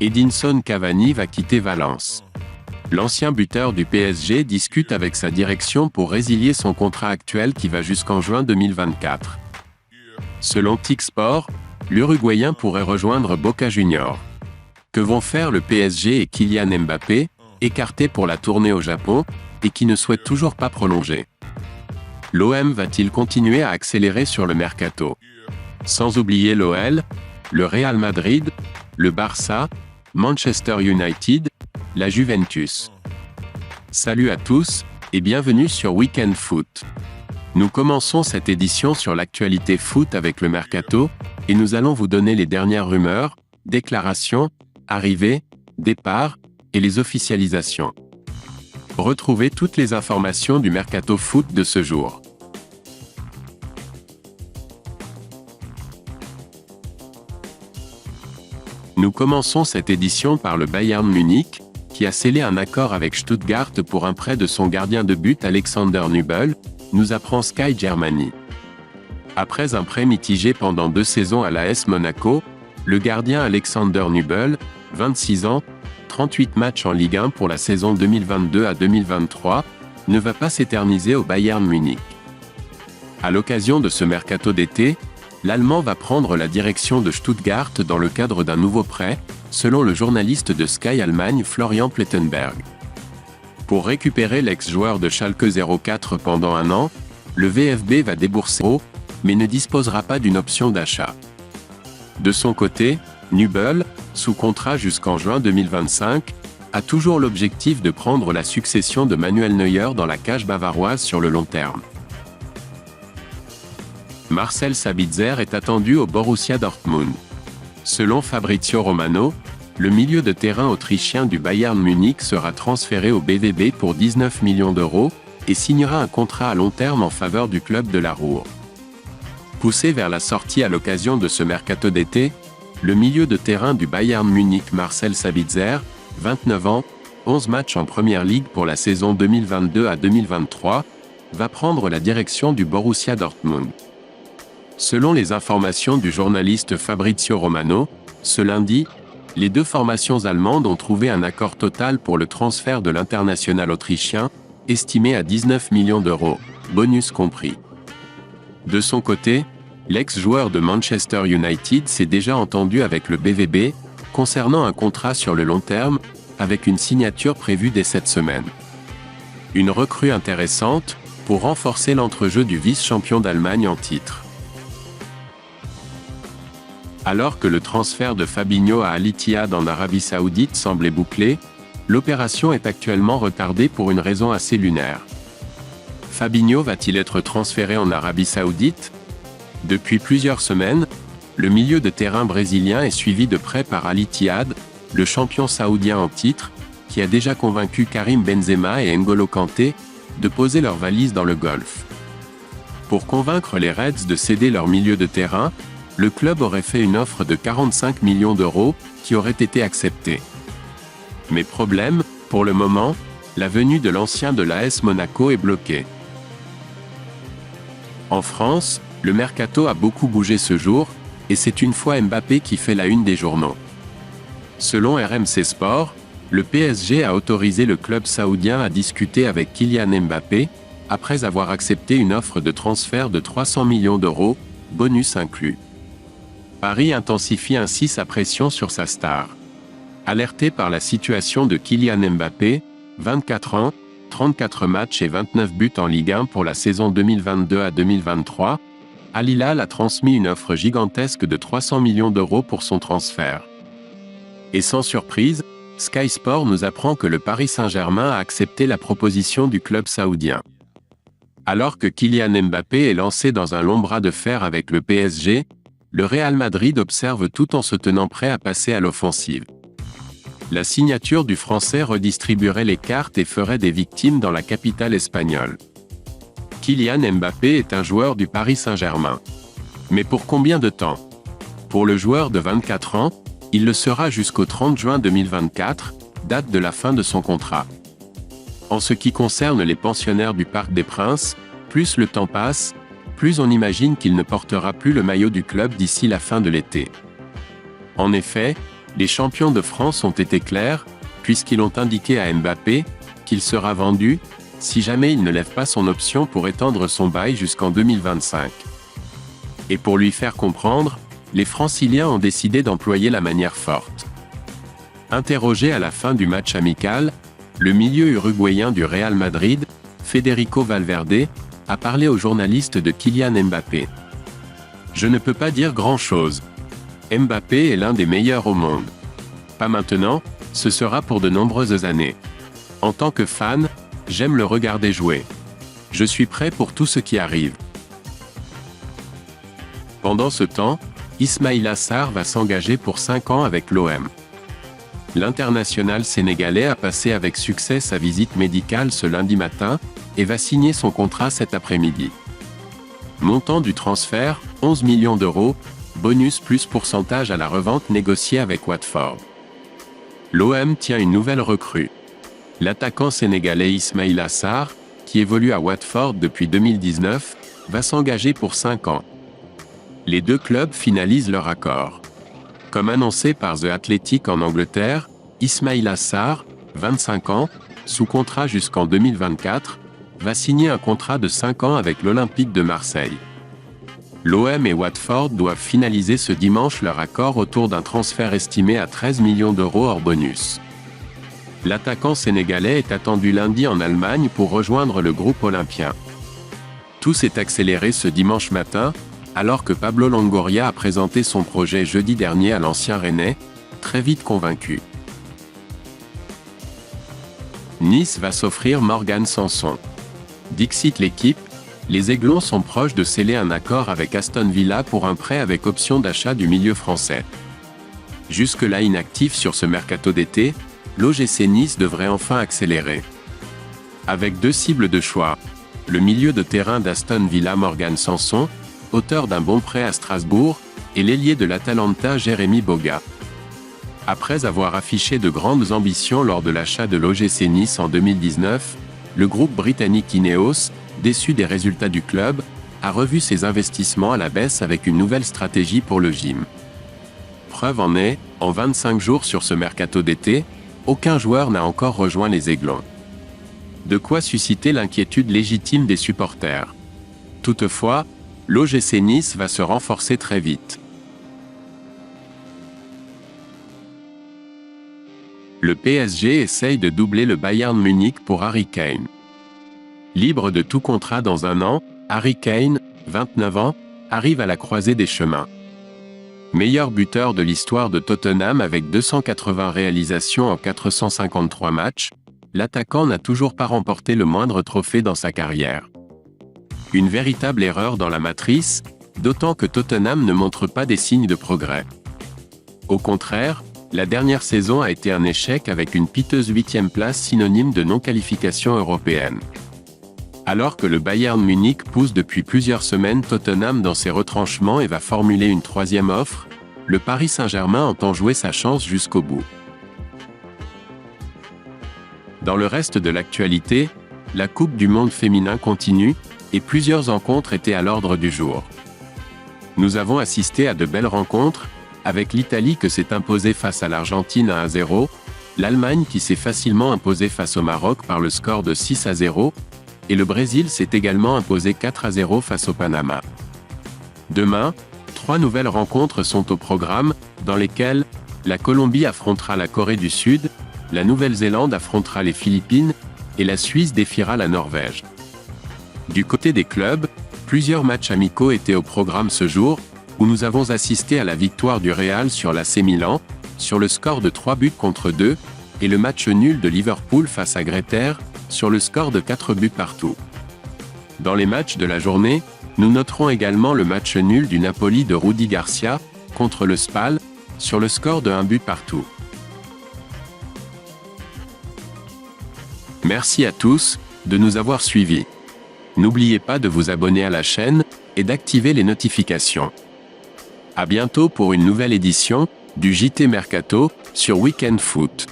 Edinson Cavani va quitter Valence. L'ancien buteur du PSG discute avec sa direction pour résilier son contrat actuel qui va jusqu'en juin 2024. Selon TIC-Sport, l'Uruguayen pourrait rejoindre Boca Juniors. Que vont faire le PSG et Kylian Mbappé, écarté pour la tournée au Japon, et qui ne souhaite toujours pas prolonger? L'OM va-t-il continuer à accélérer sur le mercato? Sans oublier l'OL, le Real Madrid, le Barça, Manchester United, la Juventus. Salut à tous, et bienvenue sur Weekend Foot. Nous commençons cette édition sur l'actualité foot avec le mercato, et nous allons vous donner les dernières rumeurs, déclarations, arrivées, départs, et les officialisations. Retrouvez toutes les informations du mercato foot de ce jour. Nous commençons cette édition par le Bayern Munich, qui a scellé un accord avec Stuttgart pour un prêt de son gardien de but Alexander Nübel, nous apprend Sky Germany. Après un prêt mitigé pendant 2 saisons à l'AS Monaco, le gardien Alexander Nübel, 26 ans, 38 matchs en Ligue 1 pour la saison 2022 à 2023, ne va pas s'éterniser au Bayern Munich. À l'occasion de ce mercato d'été, l'Allemand va prendre la direction de Stuttgart dans le cadre d'un nouveau prêt, selon le journaliste de Sky Allemagne Florian Plettenberg. Pour récupérer l'ex-joueur de Schalke 04 pendant 1 an, le VfB va débourser €, mais ne disposera pas d'une option d'achat. De son côté, Nübel, sous contrat jusqu'en juin 2025, a toujours l'objectif de prendre la succession de Manuel Neuer dans la cage bavaroise sur le long terme. Marcel Sabitzer est attendu au Borussia Dortmund. Selon Fabrizio Romano, le milieu de terrain autrichien du Bayern Munich sera transféré au BVB pour 19 millions d'euros et signera un contrat à long terme en faveur du club de la Ruhr. Poussé vers la sortie à l'occasion de ce mercato d'été, le milieu de terrain du Bayern Munich Marcel Sabitzer, 29 ans, 11 matchs en Première Ligue pour la saison 2022 à 2023, va prendre la direction du Borussia Dortmund. Selon les informations du journaliste Fabrizio Romano, ce lundi, les 2 formations allemandes ont trouvé un accord total pour le transfert de l'international autrichien, estimé à 19 millions d'euros, bonus compris. De son côté, l'ex-joueur de Manchester United s'est déjà entendu avec le BVB, concernant un contrat sur le long terme, avec une signature prévue dès cette semaine. Une recrue intéressante, pour renforcer l'entrejeu du vice-champion d'Allemagne en titre. Alors que le transfert de Fabinho à Al-Ittihad en Arabie Saoudite semblait bouclé, l'opération est actuellement retardée pour une raison assez lunaire. Fabinho va-t-il être transféré en Arabie Saoudite? Depuis plusieurs semaines, le milieu de terrain brésilien est suivi de près par Al-Ittihad, le champion saoudien en titre, qui a déjà convaincu Karim Benzema et N'Golo Kanté de poser leurs valises dans le Golfe. Pour convaincre les Reds de céder leur milieu de terrain, le club aurait fait une offre de 45 millions d'euros, qui aurait été acceptée. Mais problème, pour le moment, la venue de l'ancien de l'AS Monaco est bloquée. En France, le mercato a beaucoup bougé ce jour, et c'est une fois Mbappé qui fait la une des journaux. Selon RMC Sport, le PSG a autorisé le club saoudien à discuter avec Kylian Mbappé, après avoir accepté une offre de transfert de 300 millions d'euros, bonus inclus. Paris intensifie ainsi sa pression sur sa star. Alerté par la situation de Kylian Mbappé, 24 ans, 34 matchs et 29 buts en Ligue 1 pour la saison 2022 à 2023, Al Hilal a transmis une offre gigantesque de 300 millions d'euros pour son transfert. Et sans surprise, Sky Sport nous apprend que le Paris Saint-Germain a accepté la proposition du club saoudien. Alors que Kylian Mbappé est lancé dans un long bras de fer avec le PSG, le Real Madrid observe tout en se tenant prêt à passer à l'offensive. La signature du Français redistribuerait les cartes et ferait des victimes dans la capitale espagnole. Kylian Mbappé est un joueur du Paris Saint-Germain. Mais pour combien de temps? Pour le joueur de 24 ans, il le sera jusqu'au 30 juin 2024, date de la fin de son contrat. En ce qui concerne les pensionnaires du Parc des Princes, plus le temps passe, plus on imagine qu'il ne portera plus le maillot du club d'ici la fin de l'été. En effet, Les champions de France ont été clairs, puisqu'ils ont indiqué à Mbappé qu'il sera vendu, si jamais il ne lève pas son option pour étendre son bail jusqu'en 2025. Et pour lui faire comprendre, les Franciliens ont décidé d'employer la manière forte. Interrogé à la fin du match amical, le milieu uruguayen du Real Madrid, Federico Valverde, a parlé aux journalistes de Kylian Mbappé. « Je ne peux pas dire grand-chose. Mbappé est l'un des meilleurs au monde. Pas maintenant, ce sera pour de nombreuses années. En tant que fan, j'aime le regarder jouer. Je suis prêt pour tout ce qui arrive. » Pendant ce temps, Ismaïla Sarr va s'engager pour 5 ans avec l'OM. L'international sénégalais a passé avec succès sa visite médicale ce lundi matin et va signer son contrat cet après-midi. Montant du transfert, 11 millions d'euros, bonus plus pourcentage à la revente négociée avec Watford. L'OM tient une nouvelle recrue. L'attaquant sénégalais Ismaïla Sarr, qui évolue à Watford depuis 2019, va s'engager pour 5 ans. Les deux clubs finalisent leur accord. Comme annoncé par The Athletic en Angleterre, Ismaïla Sarr, 25 ans, sous contrat jusqu'en 2024, va signer un contrat de 5 ans avec l'Olympique de Marseille. L'OM et Watford doivent finaliser ce dimanche leur accord autour d'un transfert estimé à 13 millions d'euros hors bonus. L'attaquant sénégalais est attendu lundi en Allemagne pour rejoindre le groupe olympien. Tout s'est accéléré ce dimanche matin, alors que Pablo Longoria a présenté son projet jeudi dernier à l'ancien Rennais, très vite convaincu. Nice va s'offrir Morgan Sanson. Dixit l'équipe, les Aiglons sont proches de sceller un accord avec Aston Villa pour un prêt avec option d'achat du milieu français. Jusque-là inactif sur ce mercato d'été, l'OGC Nice devrait enfin accélérer. Avec deux cibles de choix, le milieu de terrain d'Aston Villa Morgan Sanson, auteur d'un bon prêt à Strasbourg, et l'ailier de l'Atalanta Jérémy Boga. Après avoir affiché de grandes ambitions lors de l'achat de l'OGC Nice en 2019, le groupe britannique Ineos, déçu des résultats du club, a revu ses investissements à la baisse avec une nouvelle stratégie pour le gym. Preuve en est, en 25 jours sur ce mercato d'été, aucun joueur n'a encore rejoint les Aiglons. De quoi susciter l'inquiétude légitime des supporters. Toutefois, l'OGC Nice va se renforcer très vite. Le PSG essaye de doubler le Bayern Munich pour Harry Kane. Libre de tout contrat dans un an, Harry Kane, 29 ans, arrive à la croisée des chemins. Meilleur buteur de l'histoire de Tottenham avec 280 réalisations en 453 matchs, l'attaquant n'a toujours pas remporté le moindre trophée dans sa carrière. Une véritable erreur dans la matrice, d'autant que Tottenham ne montre pas des signes de progrès. Au contraire, la dernière saison a été un échec avec une piteuse 8e place synonyme de non-qualification européenne. Alors que le Bayern Munich pousse depuis plusieurs semaines Tottenham dans ses retranchements et va formuler une 3e offre, le Paris Saint-Germain entend jouer sa chance jusqu'au bout. Dans le reste de l'actualité, la Coupe du Monde féminin continue, et plusieurs rencontres étaient à l'ordre du jour. Nous avons assisté à de belles rencontres, avec l'Italie qui s'est imposée face à l'Argentine 1-0, l'Allemagne qui s'est facilement imposée face au Maroc par le score de 6-0, et le Brésil s'est également imposé 4-0 face au Panama. Demain, 3 nouvelles rencontres sont au programme, dans lesquelles la Colombie affrontera la Corée du Sud, la Nouvelle-Zélande affrontera les Philippines, et la Suisse défiera la Norvège. Du côté des clubs, plusieurs matchs amicaux étaient au programme ce jour, où nous avons assisté à la victoire du Real sur l'AC Milan, sur le score de 3-2, et le match nul de Liverpool face à Greuther, sur le score de 4 buts partout. Dans les matchs de la journée, nous noterons également le match nul du Napoli de Rudi Garcia, contre le Spal, sur le score de 1 but partout. Merci à tous de nous avoir suivis. N'oubliez pas de vous abonner à la chaîne et d'activer les notifications. À bientôt pour une nouvelle édition du JT Mercato sur Weekend Foot.